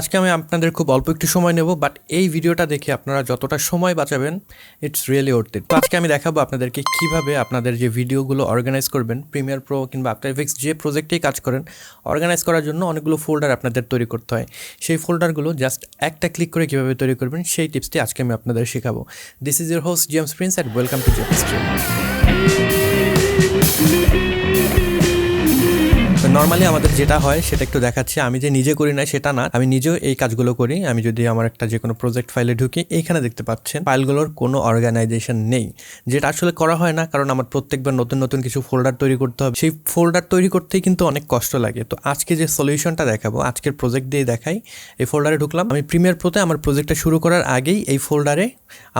আজকে আমি আপনাদের খুব অল্প একটু সময় নেব, বাট এই ভিডিওটা দেখে আপনারা যতটা সময় বাঁচাবেন ইটস রিয়েলি ওর্থ ইট। তো আজকে আমি দেখাবো আপনাদেরকে কিভাবে আপনাদের যে ভিডিওগুলো অর্গানাইজ করবেন, প্রিমিয়ার প্রো কিংবা আফটার এফেক্টস যে প্রজেক্টেই কাজ করেন, অর্গানাইজ করার জন্য অনেকগুলো ফোল্ডার আপনাদের তৈরি করতে হয়। সেই ফোল্ডারগুলো জাস্ট একটা ক্লিক করে কীভাবে তৈরি করবেন সেই টিপসটি আজকে আমি আপনাদের শেখাবো। This is your host James Prince and welcome to James stream. Normally আমাদের যেটা হয় সেটা একটু দেখাচ্ছি। আমি যে নিজে করি না সেটা না, আমি নিজেও এই কাজগুলো করি। আমি যদি আমার একটা যে কোনো প্রজেক্ট ফাইলে ঢুকি, এইখানে দেখতে পাচ্ছেন ফাইলগুলোর কোনো অর্গানাইজেশন নেই, যেটা আসলে করা হয় না, কারণ আমার প্রত্যেকবার নতুন নতুন কিছু ফোল্ডার তৈরি করতে হবে। সেই ফোল্ডার তৈরি করতেই কিন্তু অনেক কষ্ট লাগে। তো আজকে যে সলিউশনটা দেখাবো, আজকের প্রজেক্ট দিয়ে দেখাই। এই ফোল্ডারে ঢুকলাম, আমি প্রিমিয়ার প্রোতে আমার প্রজেক্টটা শুরু করার আগেই এই ফোল্ডারে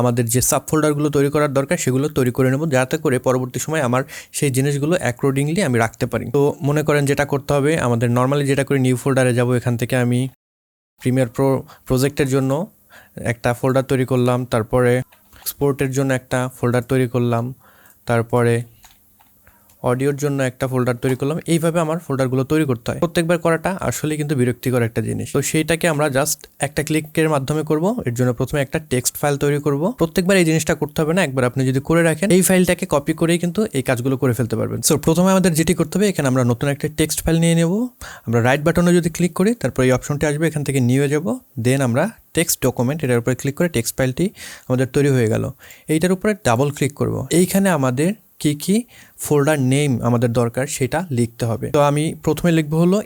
আমাদের যে সাব ফোল্ডারগুলো তৈরি করার দরকার সেগুলো তৈরি করে নেব, যাতে করে পরবর্তী সময় আমার সেই জিনিসগুলো অ্যাকর্ডিংলি আমি রাখতে পারি। তো মনে করেন যেটা করতে হবে, আমাদের নর্মালি যেটা করি, নিউ ফোল্ডারে যাব। এখান থেকে আমি প্রিমিয়ার প্রো প্রজেক্টের জন্য একটা ফোল্ডার তৈরি করলাম, তারপরে এক্সপোর্টের জন্য একটা ফোল্ডার তৈরি করলাম, তারপরে অডিওর জন্য একটা ফোল্ডার তৈরি করলাম। এইভাবে আমার ফোল্ডারগুলো তৈরি করতে হয়। প্রত্যেকবার করাটা আসলে কিন্তু বিরক্তিকর একটা জিনিস। তো সেইটাকে আমরা জাস্ট একটা ক্লিকের মাধ্যমে করব। এর জন্য প্রথমে একটা টেক্সট ফাইল তৈরি করব। প্রত্যেকবার এই জিনিসটা করতে হবে না, একবার আপনি যদি করে রাখেন এই ফাইলটাকে কপি করেই কিন্তু এই কাজগুলো করে ফেলতে পারবেন। সো প্রথমে আমাদের যেটি করতে হবে, এখানে আমরা নতুন একটা টেক্সট ফাইল নিয়ে নেব। আমরা রাইট বাটনে যদি ক্লিক করি, তারপর এই অপশনটি আসবে, এখান থেকে নিয়ে যাব। দেন আমরা টেক্সট ডকুমেন্ট, এটার উপরে ক্লিক করে টেক্সট ফাইলটি আমাদের তৈরি হয়ে গেল। এইটার উপরে ডাবল ক্লিক করব। এইখানে আমাদের কি ফোল্ডার নেম আমাদের দরকার সেটা লিখতে হবে। তো আমি প্রথমে লিখবো হলো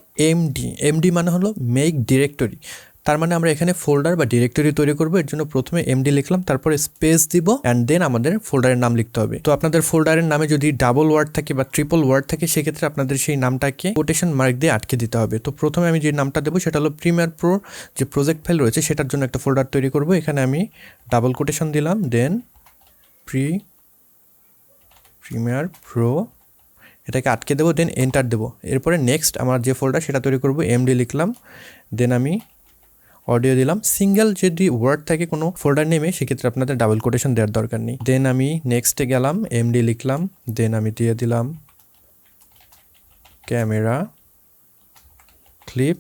এমডি মানে হলো মেক ডিরেক্টরি। তার মানে আমরা এখানে ফোল্ডার বা ডিরেক্টরি তৈরি করবো। এর জন্য প্রথমে এমডি লিখলাম, তারপরে স্পেস দিব, অ্যান্ড দেন আমাদের ফোল্ডারের নাম লিখতে হবে। তো আপনাদের ফোল্ডারের নামে যদি ডাবল ওয়ার্ড থাকে বা ট্রিপল ওয়ার্ড থাকে, সেক্ষেত্রে আপনাদের সেই নামটাকে কোটেশন মার্ক দিয়ে আটকে দিতে হবে। তো প্রথমে আমি যে নামটা দেবো সেটা হলো প্রিমিয়ার প্রো যে প্রজেক্ট ফাইল রয়েছে সেটার জন্য একটা ফোল্ডার তৈরি করব। এখানে আমি ডাবল কোটেশন দিলাম, দেন প্রিমিয়ার প্রো, এটাকে আটকে দেবো, দেন এন্টার দেবো। এরপরে নেক্সট আমার যে ফোল্ডার সেটা তৈরি করব, এমডি লিখলাম, দেন আমি অডিও দিলাম। সিঙ্গেল যদি ওয়ার্ড থাকে কোনো ফোল্ডার নেমে, সেক্ষেত্রে আপনাদের ডাবল কোটেশন দেওয়ার দরকার নেই। দেন আমি নেক্সটে গেলাম, এমডি লিখলাম, দেন আমি দিয়ে দিলাম camera clip,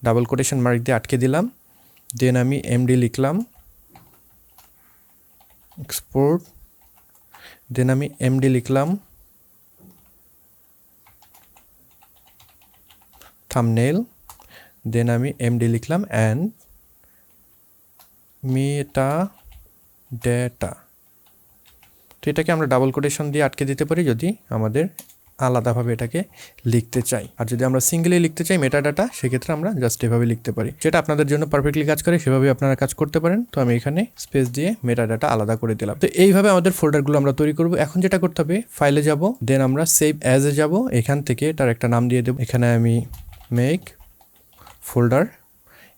double quotation mark দিয়ে আটকে দিলাম। দেন আমি এমডি লিখলাম, এক্সপোর্ট, দেন আমি এমডি লিখলাম থাম্বনেল, দেন আমি এমডি লিখলাম অ্যান্ড মেটা ডেটা। তো এটাকে আমরা ডাবল কোটেশন দিয়ে আটকে দিতে পারি যদি আমাদের আলাদাভাবে এটাকে লিখতে চাই। আর যদি আমরা সিঙ্গেলি লিখতে চাই মেটা ডাটা, সেক্ষেত্রে আমরা জাস্ট এভাবে লিখতে পারি। যেটা আপনাদের জন্য পারফেক্টলি কাজ করে সেভাবে আপনারা কাজ করতে পারেন। তো আমি এখানে স্পেস দিয়ে মেটা ডাটা আলাদা করে দিলাম। তো এইভাবে আমাদের ফোল্ডারগুলো আমরা তৈরি করব। এখন যেটা করতে হবে, ফাইলে যাব, দেন আমরা সেভ অ্যাজে যাব। এখান থেকে তার একটা নাম দিয়ে দেবো। এখানে আমি মেক ফোল্ডার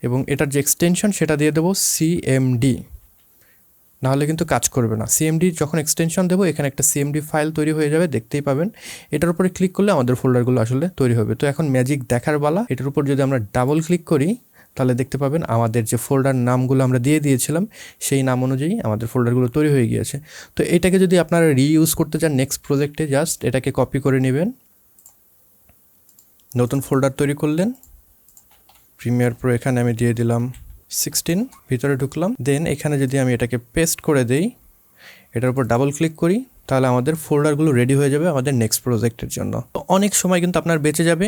এবং এটার যে এক্সটেনশন সেটা দিয়ে দেবো সিএমডি, নাহলে কিন্তু কাজ করবে না। সিএমডি যখন এক্সটেনশন দেবো, এখানে একটা সিএমডি ফাইল তৈরি হয়ে যাবে, দেখতেই পাবেন। এটার উপরে ক্লিক করলে আমাদের ফোল্ডারগুলো আসলে তৈরি হবে। তো এখন ম্যাজিক দেখার বেলা, এটার উপর যদি আমরা ডাবল ক্লিক করি, তাহলে দেখতে পাবেন আমাদের যে ফোল্ডার নামগুলো আমরা দিয়ে দিয়েছিলাম সেই নাম অনুযায়ী আমাদের ফোল্ডারগুলো তৈরি হয়ে গিয়েছে। তো এটাকে যদি আপনারা রিইউজ করতে চান নেক্সট প্রজেক্টে, জাস্ট এটাকে কপি করে নেবেন, নতুন ফোল্ডার তৈরি করলেন, প্রিমিয়ার প্রো, এখানে আমি দিয়ে দিলাম 16, ভিতরে ঢুকলাম। দেন এখানে যদি আমি এটাকে পেস্ট করে দেই, এটার উপর ডাবল ক্লিক করি, তাহলে আমাদের ফোল্ডারগুলো রেডি হয়ে যাবে আমাদের নেক্সট প্রজেক্টের জন্য। তো অনেক সময় কিন্তু আপনার বেঁচে যাবে।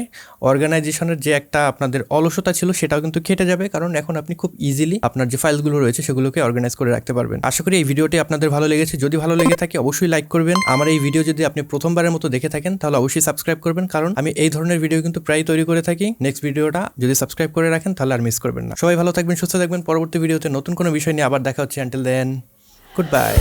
অর্গানাইজেশনের যে একটা আপনাদের অলসতা ছিল সেটাও কিন্তু কেটে যাবে, কারণ এখন আপনি খুব ইজিলি আপনার যে ফাইলগুলো রয়েছে সেগুলোকে অর্গানাইজ করে রাখতে পারবেন। আশা করি এই ভিডিওটি আপনাদের ভালো লেগেছে। যদি ভালো লেগে থাকে অবশ্যই লাইক করবেন। আমার এই ভিডিও যদি আপনি প্রথমবারের মতো দেখে থাকেন, তাহলে অবশ্যই সাবস্ক্রাইব করবেন, কারণ আমি এই ধরনের ভিডিও কিন্তু প্রায় তৈরি করে থাকি। নেক্সট ভিডিওটা যদি সাবস্ক্রাইব করে রাখেন তাহলে আর মিস করবেন না। সবাই ভালো থাকবেন, সুস্থ থাকবেন। পরবর্তী ভিডিওতে নতুন কোনো বিষয় নিয়ে আবার দেখা হচ্ছে। Until then, good by.